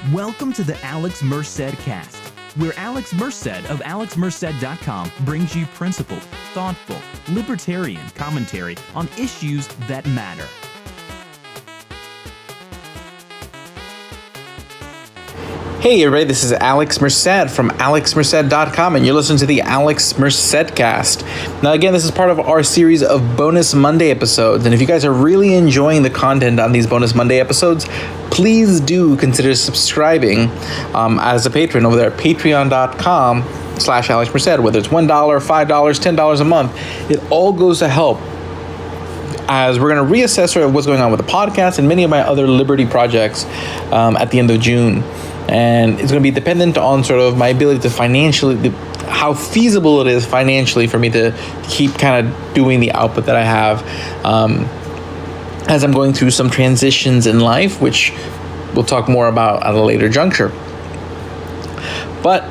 Welcome to the Alex Merced Cast, where Alex Merced of alexmerced.com brings you principled, thoughtful, libertarian commentary on issues that matter. Hey everybody, this is Alex Merced from alexmerced.com, and you're listening to the Alex Merced Cast. Now again, this is part of our series of bonus Monday episodes, and if you guys are really enjoying the content on these bonus Monday episodes, please do consider subscribing as a patron over there at patreon.com/Alex Merced, whether it's $1, $5, $10 a month. It all goes to help as we're going to reassess sort of what's going on with the podcast and many of my other liberty projects at the end of June. And it's going to be dependent on sort of my ability to financially, how feasible it is financially for me to keep kind of doing the output that I have as I'm going through some transitions in life, which we'll talk more about at a later juncture. But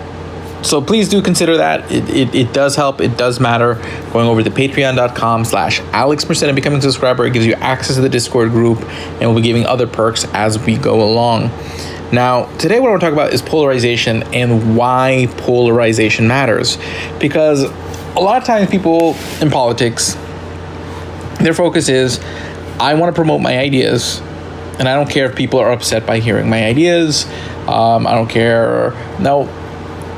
so please do consider that. It does help. It does matter. Going over to patreon.com/Alex Merced and becoming a subscriber, it gives you access to the Discord group, and we'll be giving other perks as we go along. Now, today what I want to talk about is polarization and why polarization matters. Because a lot of times people in politics, their focus is, I want to promote my ideas, and I don't care if people are upset by hearing my ideas. I don't care. Now,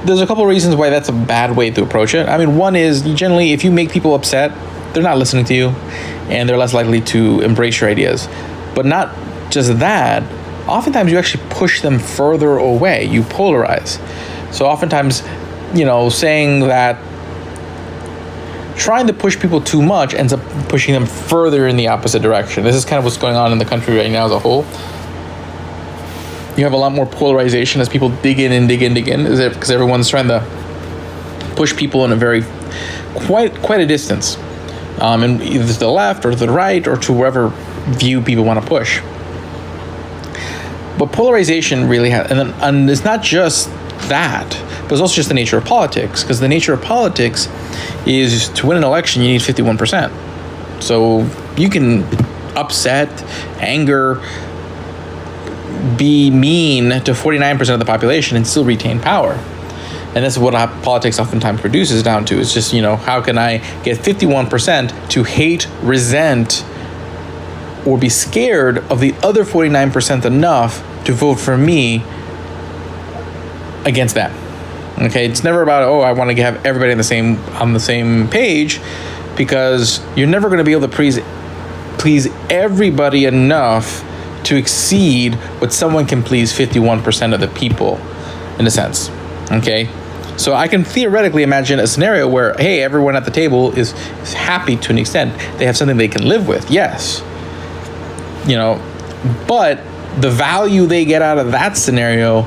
there's a couple of reasons why that's a bad way to approach it. I mean, one is generally if you make people upset, they're not listening to you, and they're less likely to embrace your ideas. But not just that, oftentimes you actually push them further away. You polarize. So oftentimes, saying that trying to push people too much ends up pushing them further in the opposite direction. This is kind of what's going on in the country right now as a whole. You have a lot more polarization as people dig in, because everyone's trying to push people in a very quite a distance, and either to the left or to the right or to wherever view people want to push. But polarization really has, and it's not just that, but it's also just the nature of politics. Because the nature of politics is to win an election, you need 51%. So you can upset, anger, be mean to 49% of the population and still retain power. And that's what politics oftentimes reduces down to. It's just, how can I get 51% to hate, resent, or be scared of the other 49% enough to vote for me against them. Okay, it's never about, I want to have everybody on the same page, because you're never going to be able to please everybody enough to exceed what someone can please 51% of the people, in a sense. Okay, so I can theoretically imagine a scenario where, hey, everyone at the table is happy to an extent. They have something they can live with, yes. But the value they get out of that scenario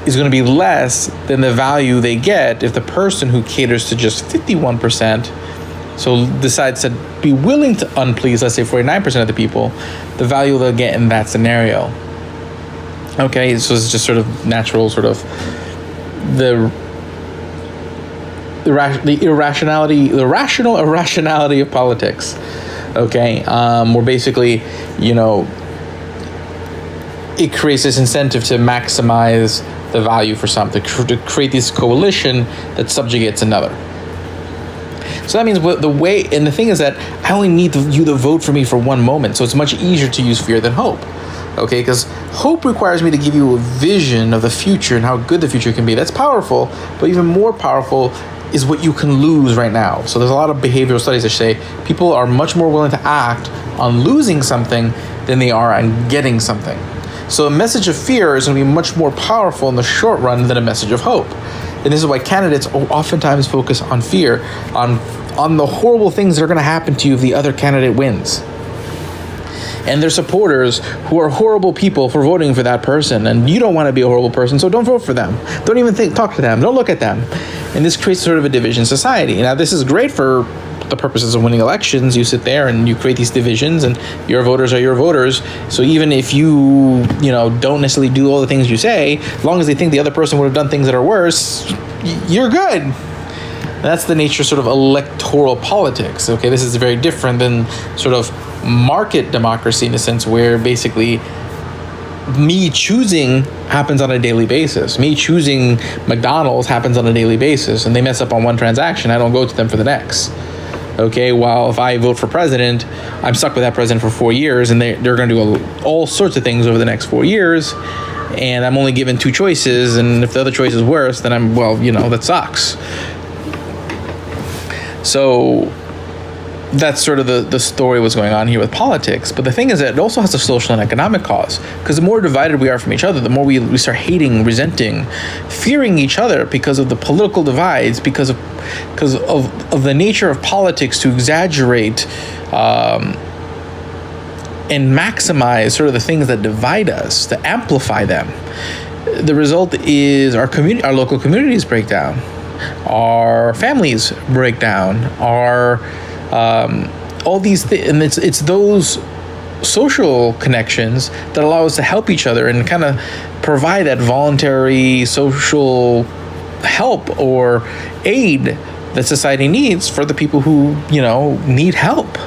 is going to be less than the value they get if the person who caters to just 51%, so decides to be willing to unplease, let's say 49% of the people, the value they'll get in that scenario. Okay, so it's just sort of natural, sort of the rational irrationality of politics. Okay, where basically, it creates this incentive to maximize the value for something, to create this coalition that subjugates another. So that means and the thing is that I only need you to vote for me for one moment, so it's much easier to use fear than hope. Okay, because hope requires me to give you a vision of the future and how good the future can be. That's powerful, but even more powerful is what you can lose right now. So there's a lot of behavioral studies that say people are much more willing to act on losing something than they are on getting something. So a message of fear is going to be much more powerful in the short run than a message of hope. And this is why candidates oftentimes focus on fear, on the horrible things that are going to happen to you if the other candidate wins. And their supporters who are horrible people for voting for that person. And you don't want to be a horrible person, so don't vote for them. Don't even talk to them. Don't look at them. And this creates sort of a division society. Now, this is great for the purposes of winning elections. You sit there and you create these divisions, and your voters are your voters. So even if you don't necessarily do all the things you say, as long as they think the other person would have done things that are worse, you're good. And that's the nature of sort of electoral politics. Okay, this is very different than sort of market democracy, in a sense where basically me choosing happens on a daily basis. Me choosing McDonald's happens on a daily basis, and they mess up on one transaction, I don't go to them for the next. Okay, while if I vote for president, I'm stuck with that president for 4 years, and they're going to do all sorts of things over the next 4 years, and I'm only given 2 choices, and if the other choice is worse, then that sucks. So that's sort of the story what's going on here with politics. But the thing is that it also has a social and economic cause, because the more divided we are from each other, the more we start hating, resenting, fearing each other because of the political divides, because of the nature of politics to exaggerate and maximize sort of the things that divide us, to amplify them. The result is our local communities break down, our families break down, our all these things, and it's those social connections that allow us to help each other and kind of provide that voluntary social help or aid that society needs for the people who need help.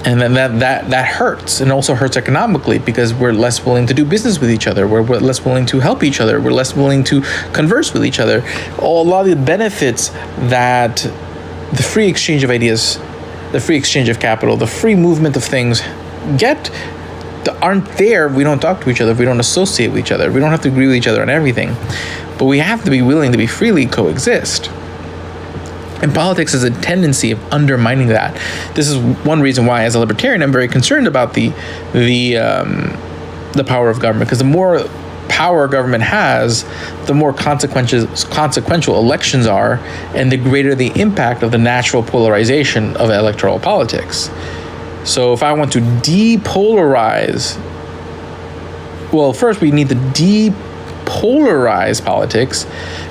And then that hurts, and also hurts economically, because we're less willing to do business with each other. We're less willing to help each other. We're less willing to converse with each other. A lot of the benefits that the free exchange of ideas, the free exchange of capital, the free movement of things aren't there if we don't talk to each other, if we don't associate with each other. We don't have to agree with each other on everything, but we have to be willing to be freely coexist. And politics is a tendency of undermining that. This is one reason why, as a libertarian, I'm very concerned about the power of government, because the more power government has, the more consequential elections are, and the greater the impact of the natural polarization of electoral politics. So if I want to depolarize, well, first we need to depolarize politics,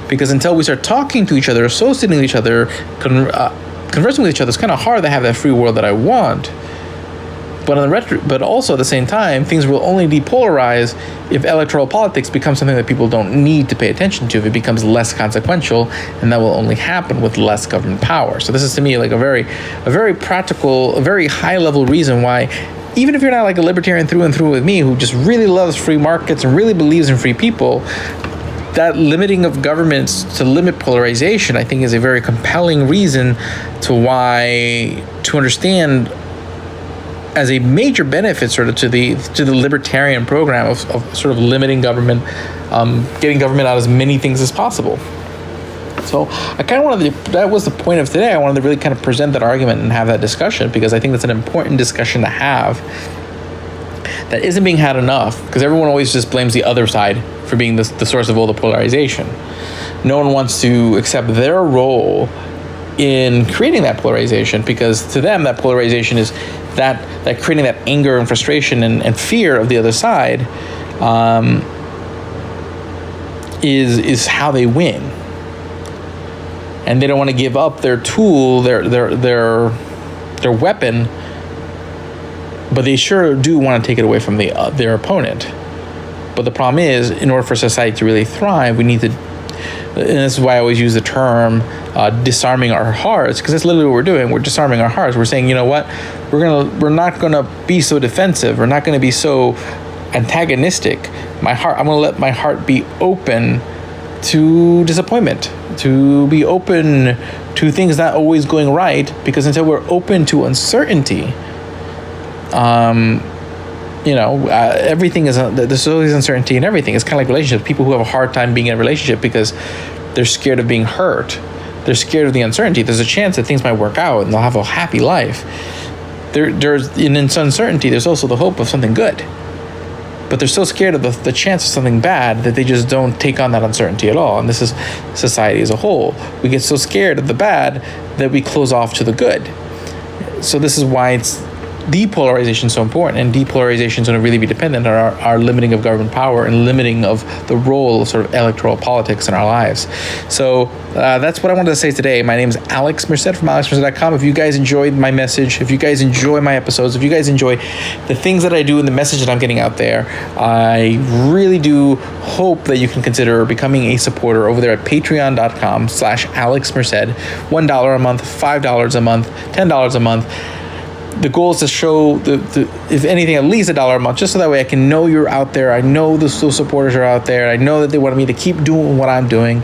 because until we start talking to each other, associating with each other, conversing with each other, it's kind of hard to have that free world that I want. But also at the same time, things will only depolarize if electoral politics becomes something that people don't need to pay attention to, if it becomes less consequential, and that will only happen with less government power. So this is, to me, like a very practical, a very high level reason why, even if you're not like a libertarian through and through with me, who just really loves free markets and really believes in free people, that limiting of governments to limit polarization, I think, is a very compelling reason to understand as a major benefit sort of to the libertarian program of sort of limiting government, getting government out as many things as possible. So I kind of wanted to, that was the point of today. I wanted to really kind of present that argument and have that discussion, because I think that's an important discussion to have that isn't being had enough, because everyone always just blames the other side for being the source of all the polarization. No one wants to accept their role in creating that polarization, because to them that polarization is that creating that anger and frustration and fear of the other side is how they win. And they don't want to give up their tool, their weapon, but they sure do want to take it away from their opponent. But the problem is, in order for society to really thrive, we need to, and this is why I always use the term disarming our hearts, because that's literally what we're doing. We're disarming our hearts. We're saying, you know what, we're not gonna be so defensive. We're not gonna be so antagonistic. I'm gonna let my heart be open to disappointment, to be open to things not always going right, because until we're open to uncertainty, everything is, there's always uncertainty in everything. It's kind of like relationships. People who have a hard time being in a relationship because they're scared of being hurt. They're scared of the uncertainty. There's a chance that things might work out and they'll have a happy life. There's in uncertainty, there's also the hope of something good. But they're so scared of the chance of something bad that they just don't take on that uncertainty at all. And this is society as a whole. We get so scared of the bad that we close off to the good. So this is why depolarization is so important, and depolarization is going to really be dependent on our limiting of government power and limiting of the role of sort of electoral politics in our lives. So that's what I wanted to say today. My name is Alex Merced from alexmerced.com. If you guys enjoyed my message, if you guys enjoy my episodes, if you guys enjoy the things that I do and the message that I'm getting out there, I really do hope that you can consider becoming a supporter over there at patreon.com/alexmerced. $1 a month, $5 a month, $10 a month. the goal is to show if anything, at least $1 a month, just so that way I can know you're out there. I know the still supporters are out there. I know that they want me to keep doing what I'm doing,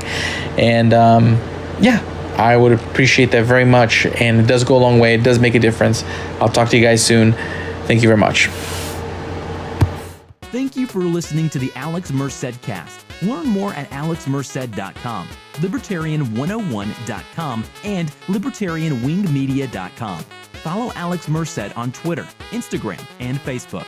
and I would appreciate that very much. And it does go a long way. It does make a difference. I'll talk to you guys soon. Thank you very much. Thank you for listening to the Alex Merced Cast. Learn more at alexmerced.com, libertarian101.com, and libertarianwingmedia.com. Follow Alex Merced on Twitter, Instagram, and Facebook.